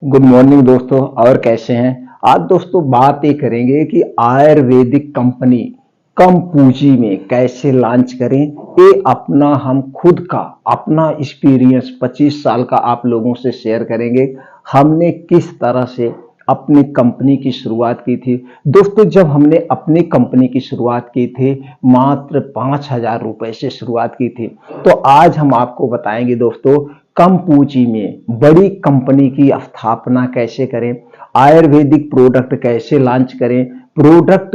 Good morning दोस्तों। और कैसे हैं? आज दोस्तों बात ये करेंगे कि आयुर्वेदिक कंपनी कम पूंजी में कैसे लॉन्च करें। ये अपना हम खुद का अपना एक्सपीरियंस 25 साल का आप लोगों से शेयर करेंगे। हमने किस तरह से अपनी कंपनी की शुरुआत की थी। दोस्तों जब हमने अपनी कंपनी की शुरुआत की थी मात्र 5,000 रुपए से शुरुआत की थी। तो आज हम आपको बताएंगे दोस्तों कम पूंजी में बड़ी कंपनी की स्थापना कैसे करें, आयुर्वेदिक प्रोडक्ट कैसे लॉन्च करें, प्रोडक्ट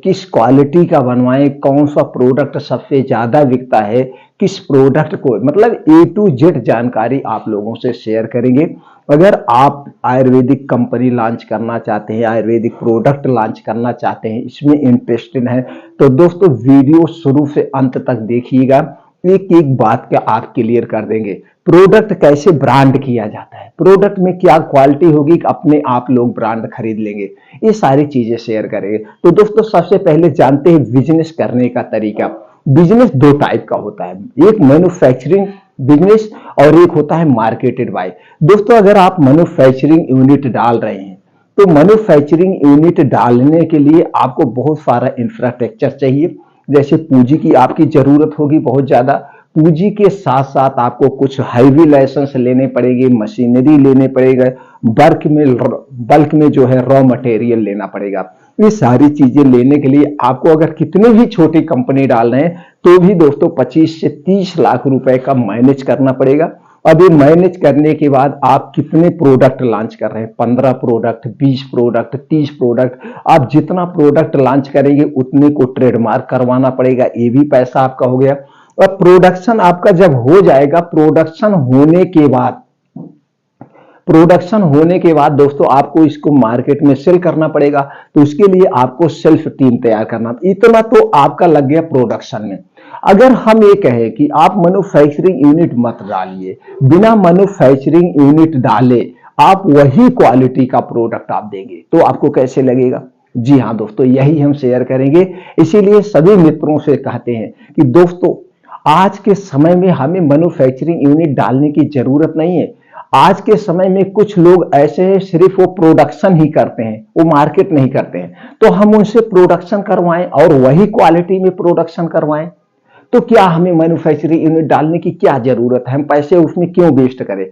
किस क्वालिटी का बनवाएं, कौन सा प्रोडक्ट सबसे ज्यादा बिकता है, किस प्रोडक्ट को मतलब ए टू जेड जानकारी आप लोगों से शेयर करेंगे। अगर आप आयुर्वेदिक कंपनी लॉन्च करना चाहते हैं, आयुर्वेदिक प्रोडक्ट लॉन्च करना चाहते हैं, इसमें इंटरेस्टेड हैं, तो दोस्तों वीडियो शुरू से अंत तक देखिएगा। एक एक बात का आप क्लियर कर देंगे। प्रोडक्ट कैसे ब्रांड किया जाता है, प्रोडक्ट में क्या क्वालिटी होगी कि अपने आप लोग ब्रांड खरीद लेंगे, ये सारी चीजें शेयर करेंगे। तो दोस्तों सबसे पहले जानते हैं बिजनेस करने का तरीका। बिजनेस दो टाइप का होता है, एक मैन्युफैक्चरिंग बिजनेस और एक होता है मार्केटेड बाय। दोस्तों अगर आप मैन्युफैक्चरिंग यूनिट डाल रहे हैं तो मैन्युफैक्चरिंग यूनिट डालने के लिए आपको बहुत सारा इंफ्रास्ट्रक्चर चाहिए। जैसे पूंजी की आपकी जरूरत होगी बहुत ज्यादा। पूंजी के साथ साथ आपको कुछ हैवी लाइसेंस लेने पड़ेंगे, मशीनरी लेने पड़ेगा, बल्क में जो है रॉ मटेरियल लेना पड़ेगा। ये सारी चीजें लेने के लिए आपको अगर कितनी भी छोटी कंपनी डाल रहे हैं तो भी दोस्तों 25 से 30 लाख रुपए का मैनेज करना पड़ेगा। अब ये मैनेज करने के बाद आप कितने प्रोडक्ट लॉन्च कर रहे हैं, 15 प्रोडक्ट, 20 प्रोडक्ट, 30 प्रोडक्ट, आप जितना प्रोडक्ट लॉन्च करेंगे उतने को ट्रेडमार्क करवाना पड़ेगा। ये भी पैसा आपका हो गया। और प्रोडक्शन आपका जब हो जाएगा, प्रोडक्शन होने के बाद दोस्तों आपको इसको मार्केट में सेल करना पड़ेगा। तो उसके लिए आपको सेल्फ टीम तैयार करना। इतना तो आपका लग गया प्रोडक्शन में। अगर हम ये कहें कि आप मैन्युफैक्चरिंग यूनिट मत डालिए, बिना मैन्युफैक्चरिंग यूनिट डाले आप वही क्वालिटी का प्रोडक्ट आप देंगे तो आपको कैसे लगेगा? जी हाँ दोस्तों, यही हम शेयर करेंगे। इसीलिए सभी मित्रों से कहते हैं कि दोस्तों आज के समय में हमें मैन्युफैक्चरिंग यूनिट डालने की जरूरत नहीं है। आज के समय में कुछ लोग ऐसे हैं सिर्फ वो प्रोडक्शन ही करते हैं, वो मार्केट नहीं करते हैं। तो हम उनसे प्रोडक्शन करवाएं और वही क्वालिटी में प्रोडक्शन करवाएं। तो क्या हमें मैन्युफैक्चरिंग यूनिट डालने की क्या जरूरत है, हम पैसे उसमें क्यों वेस्ट करें।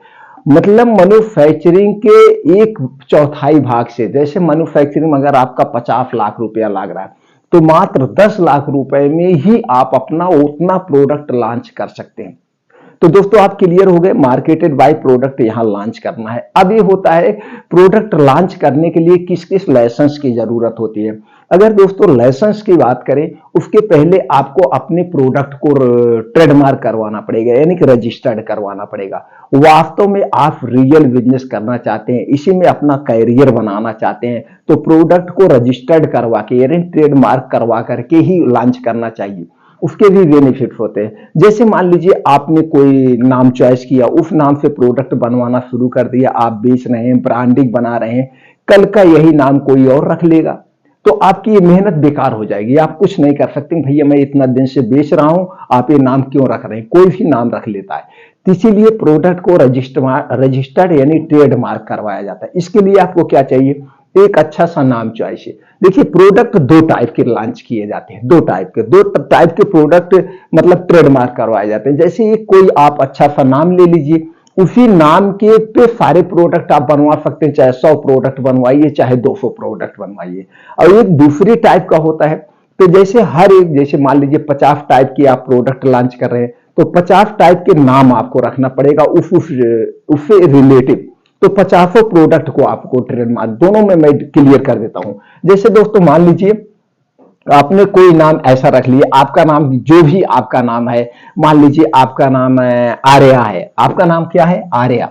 मतलब मैन्युफैक्चरिंग के एक चौथाई भाग से, जैसे मैन्युफैक्चरिंग अगर आपका 50 लाख रुपया लग रहा है तो मात्र 10 लाख रुपए में ही आप अपना उतना प्रोडक्ट लॉन्च कर सकते हैं। तो दोस्तों आप क्लियर हो गए, मार्केटेड बाय प्रोडक्ट यहां लॉन्च करना है। अब ये होता है प्रोडक्ट लॉन्च करने के लिए किस किस लाइसेंस की जरूरत होती है। अगर दोस्तों लाइसेंस की बात करें, उसके पहले आपको अपने प्रोडक्ट को ट्रेडमार्क करवाना पड़ेगा, यानी कि रजिस्टर्ड करवाना पड़ेगा। वास्तव में आप रियल बिजनेस करना चाहते हैं, इसी में अपना कैरियर बनाना चाहते हैं, तो प्रोडक्ट को रजिस्टर्ड करवा के यानी ट्रेडमार्क करवा करके ही लॉन्च करना चाहिए। उसके भी बेनिफिट होते हैं। जैसे मान लीजिए आपने कोई नाम चॉइस किया, उस नाम से प्रोडक्ट बनवाना शुरू कर दिया, आप बेच रहे हैं, ब्रांडिंग बना रहे हैं, कल का यही नाम कोई और रख लेगा तो आपकी ये मेहनत बेकार हो जाएगी। आप कुछ नहीं कर सकते, भैया मैं इतना दिन से बेच रहा हूं, आप ये नाम क्यों रख रहे हैं, कोई भी नाम रख लेता है। तो इसीलिए प्रोडक्ट को रजिस्टर्ड यानी ट्रेडमार्क करवाया जाता है। इसके लिए आपको क्या चाहिए, एक अच्छा सा नाम चॉइस है। देखिए प्रोडक्ट दो टाइप के लॉन्च किए जाते हैं, दो टाइप के प्रोडक्ट मतलब ट्रेडमार्क करवाए जाते हैं। जैसे एक कोई आप अच्छा सा नाम ले लीजिए, उसी नाम के पे सारे प्रोडक्ट आप बनवा सकते हैं, चाहे 100 प्रोडक्ट बनवाइए चाहे 200 प्रोडक्ट बनवाइए। और एक दूसरी टाइप का होता है, तो जैसे हर एक, जैसे मान लीजिए 50 टाइप की आप प्रोडक्ट लॉन्च कर रहे हैं तो 50 टाइप के नाम आपको रखना पड़ेगा उससे रिलेटिव। तो 50 प्रोडक्ट को आपको ट्रेडमार्क, दोनों में मैं क्लियर कर देता हूं। जैसे दोस्तों मान लीजिए आपने कोई नाम ऐसा रख लिया, आपका नाम जो भी आपका नाम है, मान लीजिए आपका नाम आर्या है, आपका नाम क्या है, आर्या।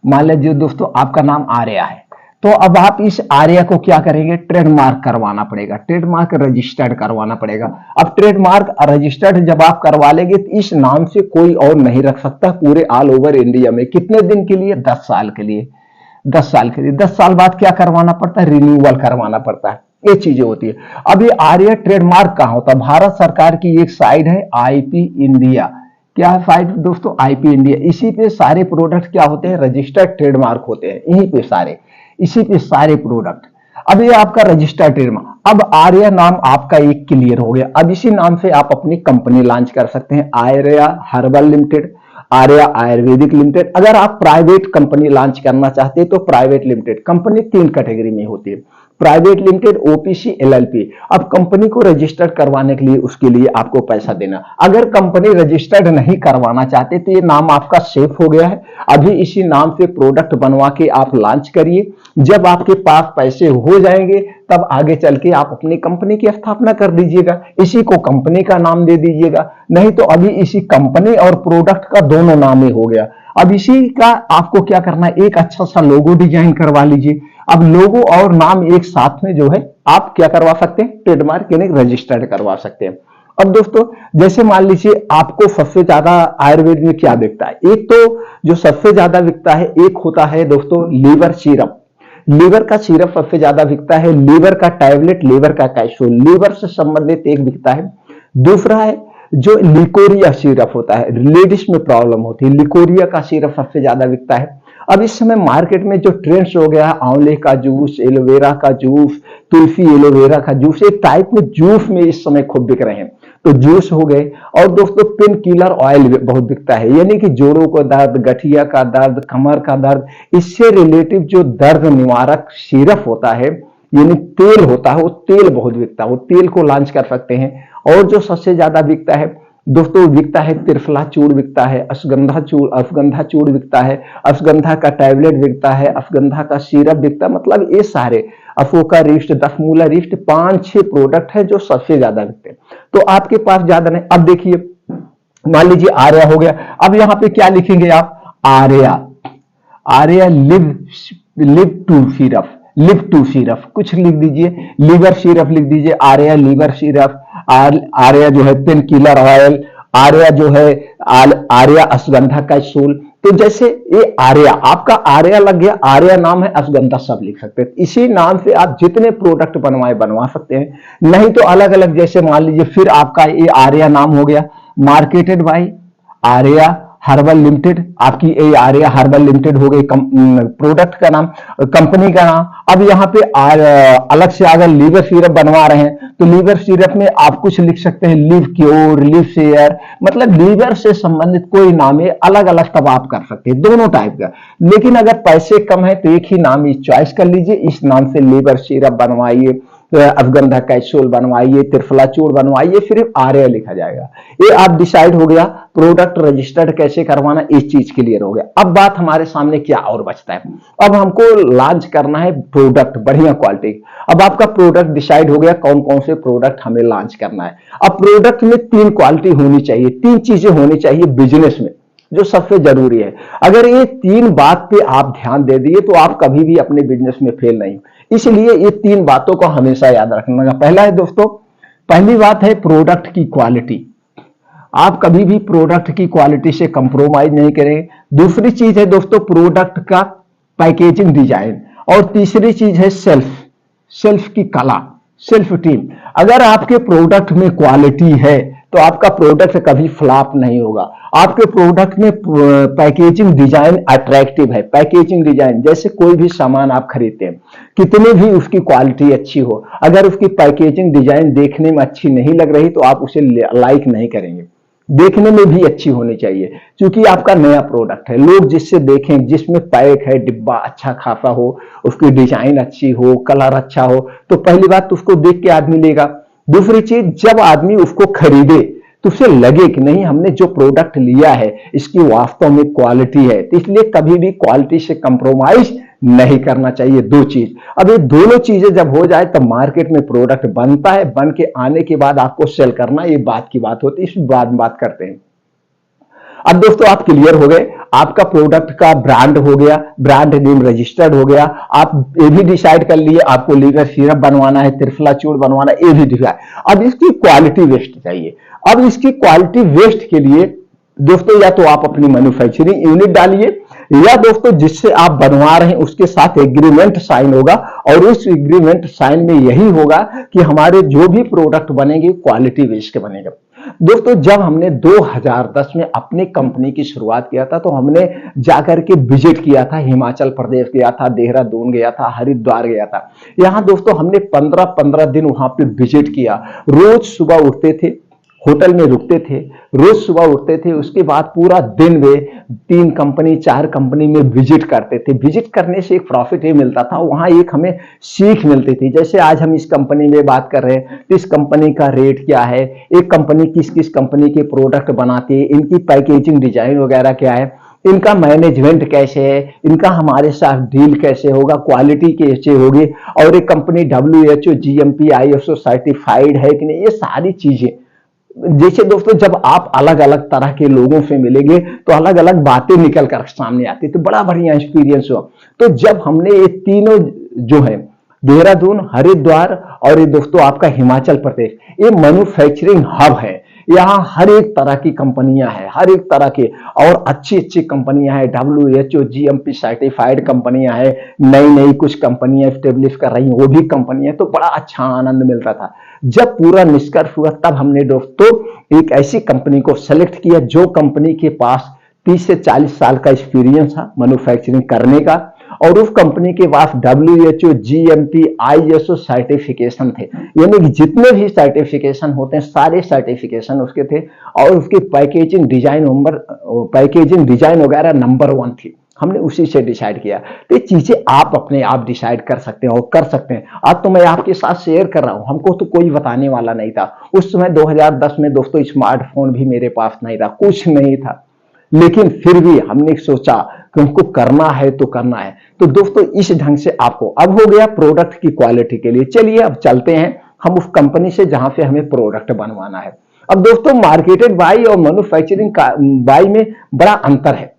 मान लीजिए दोस्तों आपका नाम आर्या है, तो अब आप इस आर्या को क्या करेंगे, ट्रेडमार्क करवाना पड़ेगा, ट्रेडमार्क रजिस्टर्ड करवाना पड़ेगा। अब ट्रेडमार्क रजिस्टर्ड जब आप करवा लेंगे तो इस नाम से कोई और नहीं रख सकता पूरे ऑल ओवर इंडिया में। कितने दिन के लिए, 10 साल के लिए। 10 साल के लिए, 10 साल बाद क्या करवाना पड़ता है, रिन्यूअल करवाना पड़ता है। ये चीजें होती है। अब ये आर्या ट्रेडमार्क कहां होता है, भारत सरकार की एक साइट है आईपी इंडिया, क्या है फाइल दोस्तों? IP India. इसी पे सारे प्रोडक्ट क्या होते हैं? रजिस्टर्ड ट्रेडमार्क होते हैं, यहीं पे सारे, इसी पे सारे प्रोडक्ट। अब ये आपका रजिस्टर्ड ट्रेडमार्क। अब आर्या नाम आपका एक क्लियर हो गया। अब इसी नाम से आप अपनी कंपनी लॉन्च कर सकते हैं, Arya herbal limited, Arya Ayurvedic limited. अगर आप प्राइवेट कंपनी लॉन्च करना चाहते हैं तो प्राइवेट लिमिटेड कंपनी 3 कैटेगरी में होती है, प्राइवेट लिमिटेड, ओपीसी, एलएलपी। अब कंपनी को रजिस्टर्ड करवाने के लिए उसके लिए आपको पैसा देना। अगर कंपनी रजिस्टर्ड नहीं करवाना चाहते तो ये नाम आपका सेफ हो गया है। अभी इसी नाम से प्रोडक्ट बनवा के आप लॉन्च करिए। जब आपके पास पैसे हो जाएंगे तब आगे चल के आप अपनी कंपनी की स्थापना कर दीजिएगा, इसी को कंपनी का नाम दे दीजिएगा। नहीं तो अभी इसी कंपनी और प्रोडक्ट का दोनों नाम ही हो गया। अब इसी का आपको क्या करना है, एक अच्छा सा लोगो डिजाइन करवा लीजिए। अब लोगो और नाम एक साथ में जो है आप क्या करवा सकते हैं, ट्रेडमार्क यानी रजिस्टर्ड करवा सकते हैं। अब दोस्तों जैसे मान लीजिए आपको सबसे ज्यादा आयुर्वेद में क्या बिकता है, एक तो जो सबसे ज्यादा बिकता है, एक होता है दोस्तों लीवर सिरप। लीवर का सिरप सबसे ज्यादा बिकता है, लीवर का टैबलेट, लीवर का कैप्सूल, लीवर से संबंधित एक बिकता है। दूसरा है जो लिकोरिया सिरप होता है, लेडीज में प्रॉब्लम होती है, लिकोरिया का सिरप सबसे ज्यादा बिकता है। अब इस समय मार्केट में जो ट्रेंड्स हो गया है, आंवले का जूस, एलोवेरा का जूस, तुलसी एलोवेरा का जूस, एक टाइप में जूस में इस समय खूब बिक रहे हैं, तो जूस हो गए। और दोस्तों पेन किलर ऑयल बहुत बिकता है, यानी कि जोड़ों का दर्द, गठिया का दर्द, कमर का दर्द, इससे रिलेटिव जो दर्द निवारक सिरप होता है यानी तेल होता है, वो तेल बहुत बिकता है, वो तेल को लॉन्च कर सकते हैं। और जो सबसे ज्यादा बिकता है दोस्तों, बिकता है त्रिफला चूर्ण बिकता है, अश्वगंधा चूर्ण बिकता है, अश्वगंधा का टैबलेट बिकता है, अश्वगंधा का सिरप बिकता है। मतलब ये सारे अशोका रिस्ट, 10 मूला रिस्ट, 5-6 प्रोडक्ट है जो सबसे ज्यादा बिकते हैं। तो आपके पास ज्यादा नहीं। अब देखिए मान लीजिए आर्या हो गया। अब यहां पे क्या लिखेंगे आप, Arya, Arya live to syrup, live to syrup कुछ लिख दीजिए, लीवर सिरप लिख दीजिए, आर्या लीवर सिरप, आर्या जो है पेन किलर ऑयल, आर्या जो है आर्या अश्वगंधा कैप्सूल। तो जैसे ये आर्या, आपका आर्या लग गया, आर्या नाम है, अश्वगंधा सब लिख सकते हैं। इसी नाम से आप जितने प्रोडक्ट बनवा सकते हैं। नहीं तो अलग अलग, जैसे मान लीजिए फिर आपका ये आर्या नाम हो गया, marketed bye Arya herbal limited, आपकी ए आर्या हर्बल लिमिटेड हो गई प्रोडक्ट का नाम, कंपनी का नाम। अब यहाँ पे अलग से अगर लीवर सिरप बनवा रहे हैं तो लीवर सिरप में आप कुछ लिख सकते हैं, लिव क्योर, लिव शेयर, मतलब लीवर से संबंधित कोई नाम है, अलग अलग तब आप कर सकते हैं दोनों टाइप का। लेकिन अगर पैसे कम है तो एक ही नाम चॉइस कर लीजिए, इस नाम से लीवर सिरप बनवाइए, अश्वगंधा कैप्सूल बनवाइए, त्रिफला चूर्ण बनवाइए, फिर आर्या लिखा जाएगा। ये आप डिसाइड हो गया। प्रोडक्ट रजिस्टर्ड कैसे करवाना, इस चीज क्लियर हो गया। अब बात हमारे सामने क्या और बचता है, अब हमको लॉन्च करना है प्रोडक्ट बढ़िया क्वालिटी। अब आपका प्रोडक्ट डिसाइड हो गया, कौन कौन से प्रोडक्ट हमें लॉन्च करना है। अब प्रोडक्ट में 3 क्वालिटी होनी चाहिए, 3 चीजें होनी चाहिए बिजनेस में जो सबसे जरूरी है। अगर ये 3 बात पे आप ध्यान दे दिए तो आप कभी भी अपने बिजनेस में फेल नहीं। इसलिए ये 3 बातों को हमेशा याद रखना। पहला है दोस्तों, पहली बात है प्रोडक्ट की क्वालिटी। आप कभी भी प्रोडक्ट की क्वालिटी से कंप्रोमाइज नहीं करें। दूसरी चीज है दोस्तों प्रोडक्ट का पैकेजिंग डिजाइन। और तीसरी चीज है सेल्फ की कला, सेल्फ टीम। अगर आपके प्रोडक्ट में क्वालिटी है तो आपका प्रोडक्ट कभी फ्लॉप नहीं होगा। आपके प्रोडक्ट में पैकेजिंग डिजाइन अट्रैक्टिव है, पैकेजिंग डिजाइन जैसे कोई भी सामान आप खरीदते हैं, कितनी भी उसकी क्वालिटी अच्छी हो, अगर उसकी पैकेजिंग डिजाइन देखने में अच्छी नहीं लग रही तो आप उसे लाइक नहीं करेंगे। देखने में भी अच्छी होनी चाहिए, क्योंकि आपका नया प्रोडक्ट है। लोग जिससे देखें, जिसमें पैक है, डिब्बा अच्छा खासा हो, उसकी डिजाइन अच्छी हो, कलर अच्छा हो, तो पहली बात तो उसको देख के आदमी लेगा। दूसरी चीज, जब आदमी उसको खरीदे तो उसे लगे कि नहीं, हमने जो प्रोडक्ट लिया है इसकी वास्तव में क्वालिटी है। तो इसलिए कभी भी क्वालिटी से कंप्रोमाइज नहीं करना चाहिए। 2 चीज, अब ये दोनों चीजें जब हो जाए तब मार्केट में प्रोडक्ट बनता है। बन के आने के बाद आपको सेल करना, ये बात की बात होती है, इस बाद बात करते हैं। अब दोस्तों आप क्लियर हो गए, आपका प्रोडक्ट का ब्रांड हो गया, ब्रांड नेम रजिस्टर्ड हो गया। आप ये भी डिसाइड कर लिए आपको लीवर सिरप बनवाना है, त्रिफला चूर्ण बनवाना है, ये भी डिसाइड। अब इसकी क्वालिटी वेस्ट चाहिए। अब इसकी क्वालिटी वेस्ट के लिए दोस्तों या तो आप अपनी मैन्युफैक्चरिंग यूनिट डालिए, या दोस्तों जिससे आप बनवा रहे हैं उसके साथ एग्रीमेंट साइन होगा, और उस एग्रीमेंट साइन में यही होगा कि हमारे जो भी प्रोडक्ट बनेंगे क्वालिटी बेस्ड के बनेगा। दोस्तों जब हमने 2010 में अपनी कंपनी की शुरुआत किया था तो हमने जाकर के विजिट किया था, हिमाचल प्रदेश गया था, देहरादून गया था, हरिद्वार गया था। यहाँ दोस्तों हमने 15-15 दिन वहां पे विजिट किया। रोज सुबह उठते थे, होटल में रुकते थे, रोज सुबह उठते थे, उसके बाद पूरा दिन वे 3 कंपनी 4 कंपनी में विजिट करते थे। विजिट करने से एक प्रॉफिट ये मिलता था, वहां एक हमें सीख मिलती थी। जैसे आज हम इस कंपनी में बात कर रहे हैं तो इस कंपनी का रेट क्या है, एक कंपनी किस किस कंपनी के प्रोडक्ट बनाती है, इनकी पैकेजिंग डिजाइन वगैरह क्या है, इनका मैनेजमेंट कैसे है, इनका हमारे साथ डील कैसे होगा, क्वालिटी कैसे होगी, और एक company WHO GMP ISO certified है कि नहीं, ये सारी चीजें। जैसे दोस्तों जब आप अलग अलग तरह के लोगों से मिलेंगे तो अलग अलग बातें निकल कर सामने आती, तो बड़ा बढ़िया एक्सपीरियंस हुआ। तो जब हमने ये तीनों जो है, देहरादून, हरिद्वार और ये दोस्तों आपका हिमाचल प्रदेश, ये मैन्युफैक्चरिंग हब है। यहाँ हर एक तरह की कंपनियां हैं, हर एक तरह की, और अच्छी अच्छी कंपनियां हैं, WHO GMP सर्टिफाइड कंपनियां हैं, नई नई कुछ कंपनियां स्टेब्लिश कर रही हैं, वो भी कंपनियां। तो बड़ा अच्छा आनंद मिलता था। जब पूरा निष्कर्ष हुआ तब हमने दोस्तों एक ऐसी कंपनी को सेलेक्ट किया जो कंपनी के पास 30 से 40 साल का एक्सपीरियंस था मैन्युफैक्चरिंग करने का, और उस कंपनी के पास WHO GMP ISO सर्टिफिकेशन थे। यानी कि जितने भी सर्टिफिकेशन होते हैं सारे सर्टिफिकेशन उसके थे, और उसकी पैकेजिंग डिजाइन वगैरह नंबर 1 थी। हमने उसी से डिसाइड किया। तो ये चीजें आप अपने आप डिसाइड कर सकते हैं और कर सकते हैं। आज तो मैं आपके साथ शेयर कर रहा हूं, हमको तो कोई बताने वाला नहीं था। उस समय 2010 में दोस्तों स्मार्टफोन भी मेरे पास नहीं था, कुछ नहीं था, लेकिन फिर भी हमने सोचा कि हमको करना है तो करना है। तो दोस्तों इस ढंग से आपको अब हो गया प्रोडक्ट की क्वालिटी के लिए। चलिए अब चलते हैं हम उस कंपनी से जहां से हमें प्रोडक्ट बनवाना है। अब दोस्तों मार्केटेड बाई और मैन्युफैक्चरिंग बाई में बड़ा अंतर है।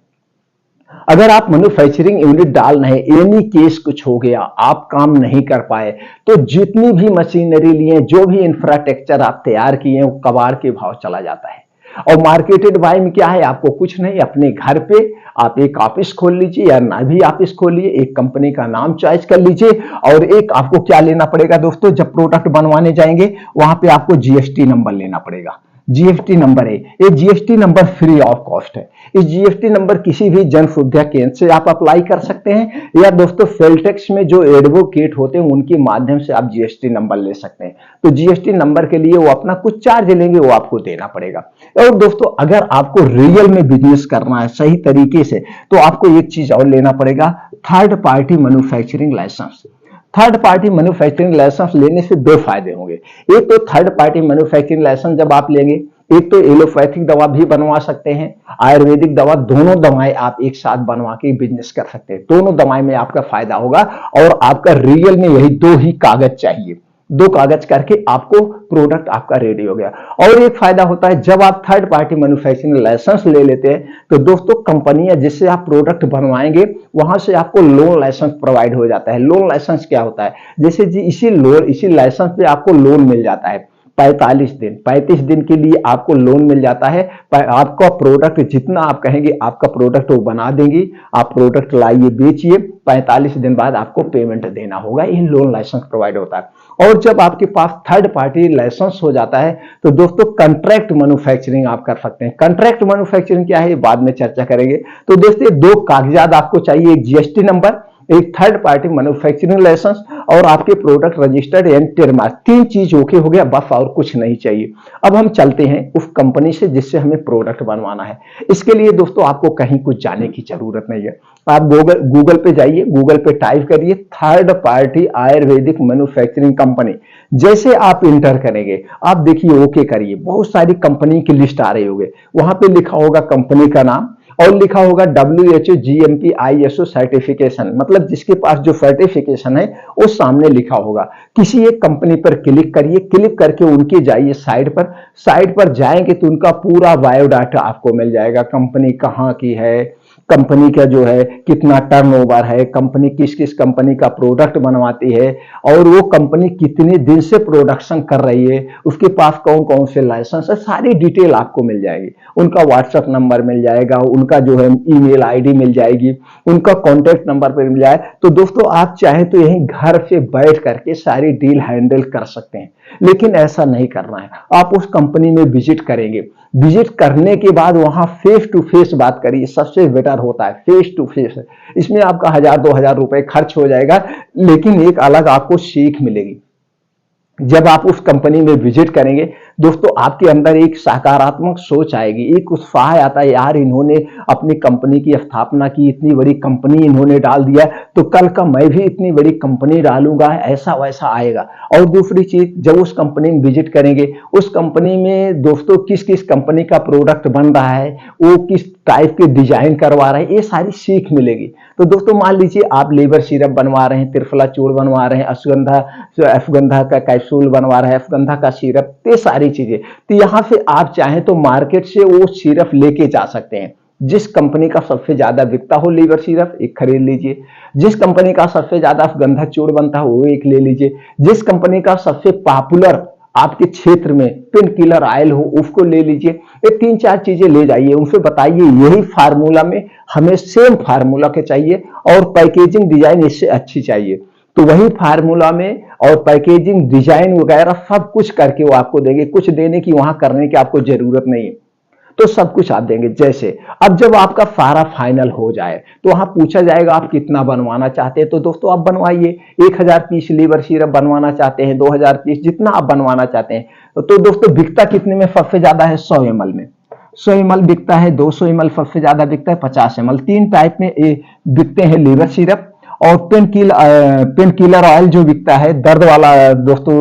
अगर आप मैन्युफैक्चरिंग यूनिट डाल रहे हैं, एनी केस कुछ हो गया, आप काम नहीं कर पाए, तो जितनी भी मशीनरी लिए, जो भी इंफ्रास्ट्रक्चर आप तैयार किए, वो कबाड़ के भाव चला जाता है। और मार्केटेड बाय में क्या है, आपको कुछ नहीं, अपने घर पे आप एक ऑफिस खोल लीजिए या ना भी ऑफिस खोलिए, एक कंपनी का नाम चॉइस कर लीजिए, और एक आपको क्या लेना पड़ेगा दोस्तों, जब प्रोडक्ट बनवाने जाएंगे वहां पे आपको GST नंबर लेना पड़ेगा। GST नंबर है, ये GST number free of cost है। इस GST नंबर किसी भी जन सुविधा केंद्र से आप अप्लाई कर सकते हैं, या दोस्तों सेलटेक्स में जो एडवोकेट होते हैं उनके माध्यम से आप GST नंबर ले सकते हैं। तो GST नंबर के लिए वो अपना कुछ चार्ज लेंगे, वो आपको देना पड़ेगा। और दोस्तों अगर आपको रियल में बिजनेस करना है सही तरीके से, तो आपको एक चीज और लेना पड़ेगा, third party manufacturing licence. Third party manufacturing licence लेने से 2 फायदे होंगे। एक तो थर्ड पार्टी मैन्युफैक्चरिंग लाइसेंस जब आप लेंगे, एक तो एलोपैथिक दवा भी बनवा सकते हैं, आयुर्वेदिक दवा, दोनों दवाएं आप एक साथ बनवा के बिजनेस कर सकते हैं। दोनों दवाएं में आपका फायदा होगा, और आपका रियल में यही 2 ही कागज चाहिए। 2 कागज करके आपको प्रोडक्ट आपका रेडी हो गया। और एक फायदा होता है, जब आप थर्ड पार्टी मैन्युफैक्चरिंग लाइसेंस ले लेते हैं तो दोस्तों कंपनियां जिससे आप प्रोडक्ट बनवाएंगे वहां से आपको लोन लाइसेंस प्रोवाइड हो जाता है। लोन लाइसेंस क्या होता है, जैसे जी इसी लाइसेंस पे आपको लोन मिल जाता है 35 दिन के लिए आपको लोन मिल जाता है। आपका प्रोडक्ट जितना आप कहेंगे आपका प्रोडक्ट वो बना देंगी, आप प्रोडक्ट लाइए बेचिए, 45 दिन बाद आपको पेमेंट देना होगा। ये लोन लाइसेंस प्रोवाइड होता है। और जब आपके पास थर्ड पार्टी लाइसेंस हो जाता है तो दोस्तों कॉन्ट्रैक्ट मैन्युफैक्चरिंग आप कर सकते हैं। कॉन्ट्रैक्ट मैन्युफैक्चरिंग क्या है, बाद में चर्चा करेंगे। तो दोस्तों 2 कागजात आपको चाहिए, एक GST नंबर, एक थर्ड पार्टी मैन्युफैक्चरिंग लाइसेंस, और आपके प्रोडक्ट रजिस्टर्ड एंड ट्रेडमार्क। 3 चीज ओके हो गया, बस और कुछ नहीं चाहिए। अब हम चलते हैं उस कंपनी से जिससे हमें प्रोडक्ट बनवाना है। इसके लिए दोस्तों आपको कहीं कुछ जाने की जरूरत नहीं है। आप गूगल पे जाइए, गूगल पे टाइप करिए third party Ayurvedic manufacturing company. जैसे आप इंटर करेंगे, आप देखिए ओके करिए, बहुत सारी कंपनी की लिस्ट आ रही होगी। वहां पे लिखा होगा कंपनी का नाम, और लिखा होगा WHO GMP ISO सर्टिफिकेशन, मतलब जिसके पास जो सर्टिफिकेशन है वो सामने लिखा होगा। किसी एक कंपनी पर क्लिक करिए, क्लिक करके उनके जाइए साइट पर जाएंगे तो उनका पूरा बायोडाटा आपको मिल जाएगा। कंपनी कहाँ की है, कंपनी का जो है कितना टर्नओवर है, कंपनी किस किस कंपनी का प्रोडक्ट बनवाती है, और वो कंपनी कितने दिन से प्रोडक्शन कर रही है, उसके पास कौन कौन से लाइसेंस है, सारी डिटेल आपको मिल जाएगी। उनका व्हाट्सएप नंबर मिल जाएगा, उनका जो है ईमेल आईडी मिल जाएगी, उनका कॉन्टेक्ट नंबर पर मिल जाए। तो दोस्तों आप चाहे तो यहीं घर से बैठ करके सारी डील हैंडल कर सकते हैं। लेकिन ऐसा नहीं करना है। आप उस कंपनी में विजिट करेंगे, विजिट करने के बाद वहां फेस टू फेस बात करिए, सबसे बेटर होता है फेस टू फेस। इसमें आपका 1000-2000 रुपए खर्च हो जाएगा, लेकिन एक अलग आपको सीख मिलेगी। जब आप उस कंपनी में विजिट करेंगे दोस्तों, आपके अंदर एक सकारात्मक सोच आएगी, एक उत्साह आता है, यार इन्होंने अपनी कंपनी की स्थापना की, इतनी बड़ी कंपनी इन्होंने डाल दिया, तो कल का मैं भी इतनी बड़ी कंपनी डालूंगा, ऐसा वैसा आएगा। और दूसरी चीज, जब उस कंपनी में विजिट करेंगे, उस कंपनी में दोस्तों किस किस कंपनी का प्रोडक्ट बन रहा है, वो किस टाइप के डिजाइन करवा रहे हैं, ये सारी सीख मिलेगी। तो दोस्तों मान लीजिए आप लीवर सिरप बनवा रहे हैं, त्रिफला चूर्ण बनवा रहे हैं, अश्वगंधा का कैप्सूल बनवा रहे हैं, अश्वगंधा का सिरप, ये सारी चीजें, तो यहां से आप चाहें तो मार्केट से वो सिरप लेके जा सकते हैं। जिस कंपनी का सबसे ज्यादा बिकता हो लीवर सिरप, एक खरीद लीजिए। जिस कंपनी का सबसे ज्यादा अश्वगंधा चूर्ण बनता हो, वो एक ले लीजिए। जिस कंपनी का सबसे पॉपुलर आपके क्षेत्र में पेन किलर ऑयल हो, उसको ले लीजिए। ये 3-4 चीजें ले जाइए, उनसे बताइए यही फार्मूला में हमें सेम फार्मूला के चाहिए और पैकेजिंग डिजाइन इससे अच्छी चाहिए। तो वही फार्मूला में और पैकेजिंग डिजाइन वगैरह सब कुछ करके वो आपको देंगे। कुछ देने की वहां करने की आपको जरूरत नहीं है, तो सब कुछ आप देंगे। जैसे अब जब आपका सारा फाइनल हो जाए तो वहां पूछा जाएगा आप कितना बनवाना चाहते हैं, तो दोस्तों आप बनवाइए। 1000 पीस लीवर सिरप बनवाना चाहते हैं, 2000 पीस, जितना आप बनवाना चाहते हैं। तो दोस्तों बिकता कितने में सबसे ज्यादा है? 100 ml में। 100 ml बिकता है, 200 ml सबसे ज्यादा बिकता है, 50 ml। 3 टाइप में बिकते हैं लीवर सिरप। और पेन किलर ऑयल जो बिकता है, दर्द वाला दोस्तों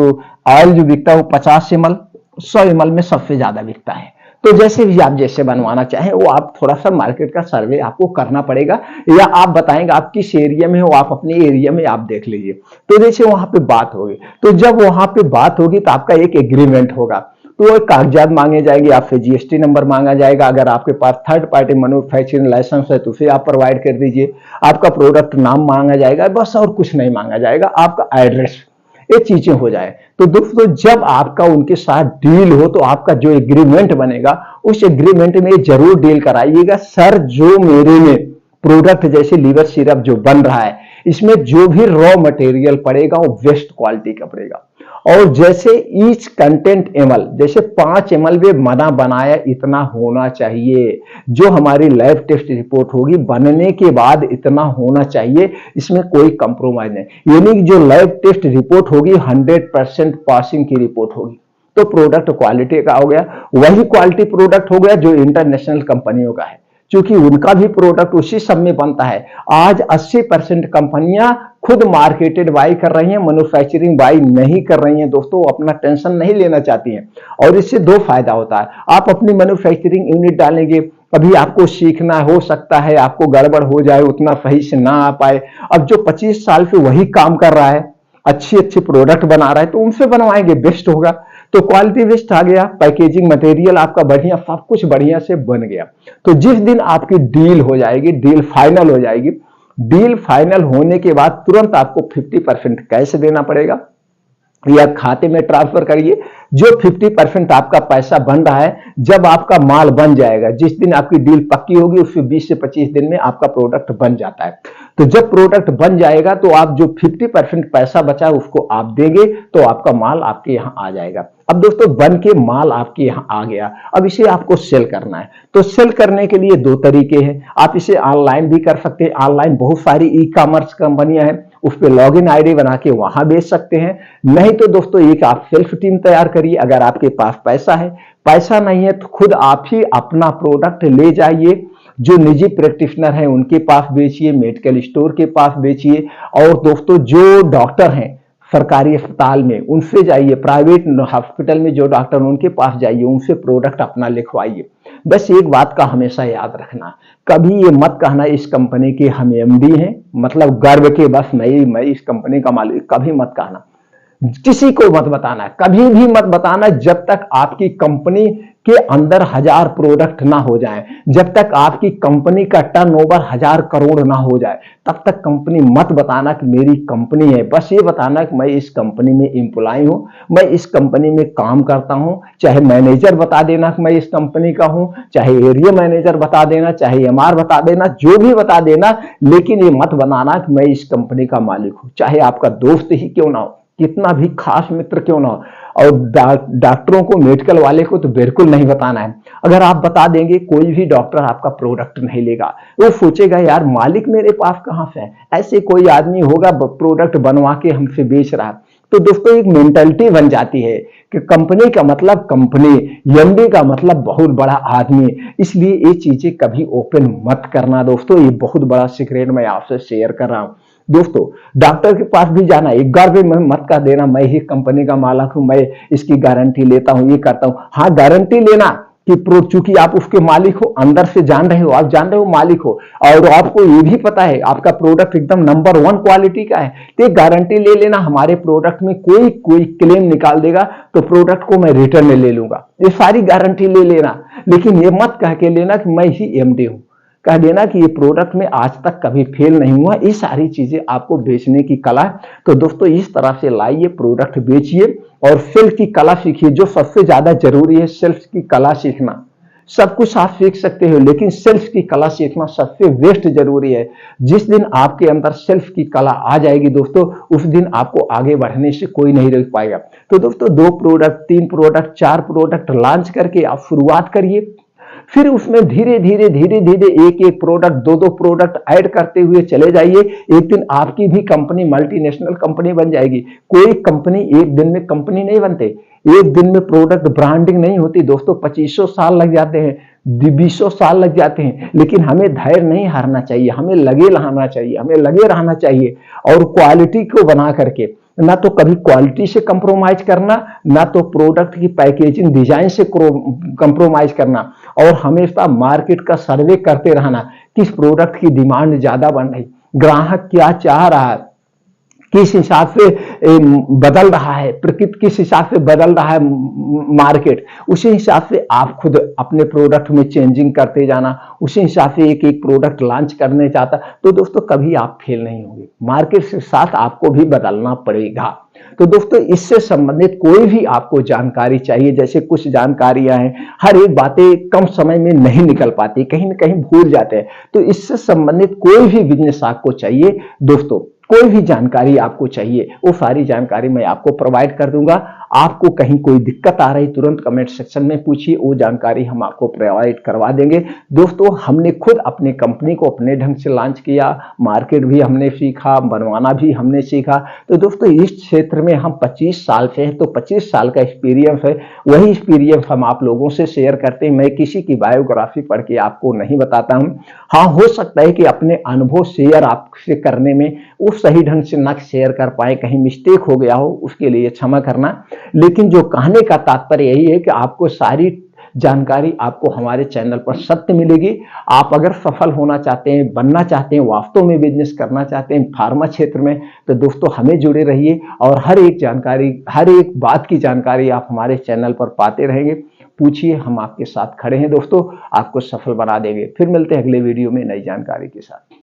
ऑयल जो बिकता है, वो 50 ml 100 ml में सबसे ज्यादा बिकता है। तो जैसे भी आप जैसे बनवाना चाहें, वो आप थोड़ा सा मार्केट का सर्वे आपको करना पड़ेगा, या आप बताएंगे आप किस एरिया में हो, आप अपने एरिया में आप देख लीजिए। तो जैसे वहां पे बात होगी, तो जब वहां पे बात होगी तो आपका एक एग्रीमेंट होगा, तो वो कागजात मांगे जाएंगे आपसे, जीएसटी नंबर मांगा जाएगा। अगर आपके पास थर्ड पार्टी मैन्युफैक्चरिंग लाइसेंस है तो उसे आप प्रोवाइड कर दीजिए। आपका प्रोडक्ट नाम मांगा जाएगा, बस और कुछ नहीं मांगा जाएगा, आपका एड्रेस, ये चीजें हो जाए। तो दोस्तों जब आपका उनके साथ डील हो तो आपका जो एग्रीमेंट बनेगा, उस एग्रीमेंट में जरूर डील कराइएगा, सर जो मेरे में प्रोडक्ट जैसे लीवर सिरप जो बन रहा है, इसमें जो भी रॉ मटेरियल पड़ेगा वो बेस्ट क्वालिटी का पड़ेगा। और जैसे ईच कंटेंट एमएल, जैसे 5 ml में मना बनाया इतना होना चाहिए, जो हमारी लैब टेस्ट रिपोर्ट होगी बनने के बाद इतना होना चाहिए, इसमें कोई कंप्रोमाइज नहीं। यानी जो लैब टेस्ट रिपोर्ट होगी 100% पासिंग की रिपोर्ट होगी। तो प्रोडक्ट क्वालिटी का हो गया, वही क्वालिटी प्रोडक्ट हो गया जो इंटरनेशनल कंपनियों का है, क्योंकि उनका भी प्रोडक्ट उसी सब में बनता है। आज 80% कंपनियां खुद मार्केटेड बाई कर रही हैं, मैन्युफैक्चरिंग बाई नहीं कर रही हैं दोस्तों, अपना टेंशन नहीं लेना चाहती हैं। और इससे 2 फायदा होता है, आप अपनी मैन्युफैक्चरिंग यूनिट डालेंगे, अभी आपको सीखना हो सकता है आपको गड़बड़ हो जाए, उतना सही से ना आ पाए। अब जो 25 साल से वही काम कर रहा है, अच्छी अच्छी प्रोडक्ट बना रहा है, तो उनसे बनवाएंगे, बेस्ट होगा। तो क्वालिटी बेस्ट आ गया, पैकेजिंग मटेरियल आपका बढ़िया, सब कुछ बढ़िया से बन गया। तो जिस दिन आपकी डील हो जाएगी, डील फाइनल हो जाएगी, डील फाइनल होने के बाद तुरंत आपको 50% कैश देना पड़ेगा, या खाते में ट्रांसफर करिए। जो 50% आपका पैसा बन रहा है, जब आपका माल बन जाएगा, जिस दिन आपकी डील पक्की होगी उससे 20 से 25 दिन में आपका प्रोडक्ट बन जाता है। तो जब प्रोडक्ट बन जाएगा तो आप जो 50% पैसा बचा उसको आप देंगे, तो आपका माल आपके यहां आ जाएगा। अब दोस्तों बन के माल आपके यहां आ गया, अब इसे आपको सेल करना है। तो सेल करने के लिए 2 तरीके हैं, आप इसे ऑनलाइन भी कर सकते हैं। ऑनलाइन बहुत सारी ई कॉमर्स कंपनियां हैं, उस पर लॉग इन आईडी बना के वहां बेच सकते हैं। नहीं तो दोस्तों एक आप सेल्फ टीम तैयार करिए, अगर आपके पास पैसा है। पैसा नहीं है तो खुद आप ही अपना प्रोडक्ट ले जाइए, जो निजी प्रैक्टिशनर हैं उनके पास बेचिए, मेडिकल स्टोर के पास बेचिए। और दोस्तों जो डॉक्टर हैं सरकारी अस्पताल में उनसे जाइए, प्राइवेट हॉस्पिटल में जो डॉक्टर उनके पास जाइए, उनसे प्रोडक्ट अपना लिखवाइए। बस एक बात का हमेशा याद रखना, कभी ये मत कहना इस कंपनी के हम एमडी हैं, मतलब गर्व के बस मैं इस कंपनी का मालिक, कभी मत कहना। किसी को मत बताना, कभी भी मत बताना, जब तक आपकी कंपनी के अंदर 1000 प्रोडक्ट ना हो जाए, जब तक आपकी कंपनी का टर्नओवर 1000 करोड़ ना हो जाए, तब तक कंपनी मत बताना कि मेरी कंपनी है। बस ये बताना कि मैं इस कंपनी में एम्प्लॉय हूं, मैं इस कंपनी में काम करता हूं। चाहे मैनेजर बता देना कि मैं इस कंपनी का हूं, चाहे एरिया मैनेजर बता देना, चाहे एमआर बता देना, जो भी बता देना, लेकिन ये मत बनाना कि मैं इस कंपनी का मालिक हूं, चाहे आपका दोस्त ही क्यों ना हो। कितना भी खास मित्र क्यों ना हो, और डॉक्टरों को, मेडिकल वाले को तो बिल्कुल नहीं बताना है। अगर आप बता देंगे, कोई भी डॉक्टर आपका प्रोडक्ट नहीं लेगा। वो सोचेगा यार मालिक मेरे पास कहाँ से है, ऐसे कोई आदमी होगा प्रोडक्ट बनवा के हमसे बेच रहा है। तो दोस्तों एक मेंटालिटी बन जाती है कि कंपनी का मतलब कंपनी, एमडी का मतलब बहुत बड़ा आदमी। इसलिए ये चीजें कभी ओपन मत करना दोस्तों, ये बहुत बड़ा सीक्रेट मैं आपसे शेयर कर रहा हूं। दोस्तों डॉक्टर के पास भी जाना, एक गर्व में मत कर देना मैं ही कंपनी का मालिक हूं, मैं इसकी गारंटी लेता हूं, ये करता हूं। हाँ गारंटी लेना कि चूंकि आप उसके मालिक हो, अंदर से जान रहे हो, आप जान रहे हो मालिक हो, और आपको ये भी पता है आपका प्रोडक्ट एकदम नंबर 1 क्वालिटी का है, तो गारंटी ले लेना। हमारे प्रोडक्ट में कोई कोई क्लेम निकाल देगा तो प्रोडक्ट को मैं रिटर्न में ले लूंगा, ये सारी गारंटी ले लेना। लेकिन ये मत कह के लेना कि मैं ही एमडी हूं, कह देना कि ये प्रोडक्ट में आज तक कभी फेल नहीं हुआ। ये सारी चीजें आपको बेचने की कला है। तो दोस्तों इस तरह से लाइए, प्रोडक्ट बेचिए और सेल्स की कला सीखिए। जो सबसे ज्यादा जरूरी है सेल्स की कला सीखना। सब कुछ आप सीख सकते हो, लेकिन सेल्स की कला सीखना सबसे बेस्ट जरूरी है। जिस दिन आपके अंदर सेल्स की कला आ जाएगी दोस्तों, उस दिन आपको आगे बढ़ने से कोई नहीं रोक पाएगा। तो दोस्तों 2 प्रोडक्ट, 3 प्रोडक्ट, 4 प्रोडक्ट लॉन्च करके आप शुरुआत करिए। फिर उसमें धीरे धीरे धीरे धीरे एक एक प्रोडक्ट, 2 प्रोडक्ट ऐड करते हुए चले जाइए। एक दिन आपकी भी कंपनी मल्टीनेशनल कंपनी बन जाएगी। कोई कंपनी एक दिन में कंपनी नहीं बनते, एक दिन में प्रोडक्ट ब्रांडिंग नहीं होती दोस्तों। 2500 साल लग जाते हैं, 2000 साल लग जाते हैं। लेकिन हमें धैर्य नहीं हारना चाहिए, हमें लगे रहना चाहिए, हमें लगे रहना चाहिए। और क्वालिटी को बना करके, ना तो कभी क्वालिटी से कंप्रोमाइज करना, ना तो प्रोडक्ट की पैकेजिंग डिजाइन से कंप्रोमाइज करना। और हमेशा मार्केट का सर्वे करते रहना, किस प्रोडक्ट की डिमांड ज्यादा बन रही, ग्राहक क्या चाह रहा है, किस हिसाब से बदल रहा है प्रकृति, किस हिसाब से बदल रहा है मार्केट, उसी हिसाब से आप खुद अपने प्रोडक्ट में चेंजिंग करते जाना। उसी हिसाब से एक एक प्रोडक्ट लॉन्च करने चाहता, तो दोस्तों कभी आप फेल नहीं होंगे। मार्केट के साथ आपको भी बदलना पड़ेगा। तो दोस्तों इससे संबंधित कोई भी आपको जानकारी चाहिए, जैसे कुछ जानकारियां हैं, हर एक बातें कम समय में नहीं निकल पाती, कहीं ना कहीं भूल जाते हैं। तो इससे संबंधित कोई भी बिजनेस आपको चाहिए दोस्तों, कोई भी जानकारी आपको चाहिए, वो सारी जानकारी मैं आपको प्रोवाइड कर दूंगा। आपको कहीं कोई दिक्कत आ रही, तुरंत कमेंट सेक्शन में पूछिए, वो जानकारी हम आपको प्रोवाइड करवा देंगे। दोस्तों हमने खुद अपने कंपनी को अपने ढंग से लॉन्च किया, मार्केट भी हमने सीखा, बनवाना भी हमने सीखा। तो दोस्तों इस क्षेत्र में हम 25 साल से हैं, तो 25 साल का एक्सपीरियंस है, वही एक्सपीरियंस हम आप लोगों से शेयर करते हैं। मैं किसी की बायोग्राफी पढ़ के आपको नहीं बताता हूं। हाँ हो सकता है कि अपने अनुभव शेयर आपसे करने में वो सही ढंग से न शेयर कर पाए, कहीं मिस्टेक हो गया हो, उसके लिए क्षमा करना। लेकिन जो कहने का तात्पर्य यही है कि आपको सारी जानकारी आपको हमारे चैनल पर सत्य मिलेगी। आप अगर सफल होना चाहते हैं, बनना चाहते हैं, वास्तव में बिजनेस करना चाहते हैं फार्मा क्षेत्र में, तो दोस्तों हमें जुड़े रहिए और हर एक जानकारी, हर एक बात की जानकारी आप हमारे चैनल पर पाते रहेंगे। पूछिए, हम आपके साथ खड़े हैं दोस्तों, आपको सफल बना देंगे। फिर मिलते हैं अगले वीडियो में नई जानकारी के साथ।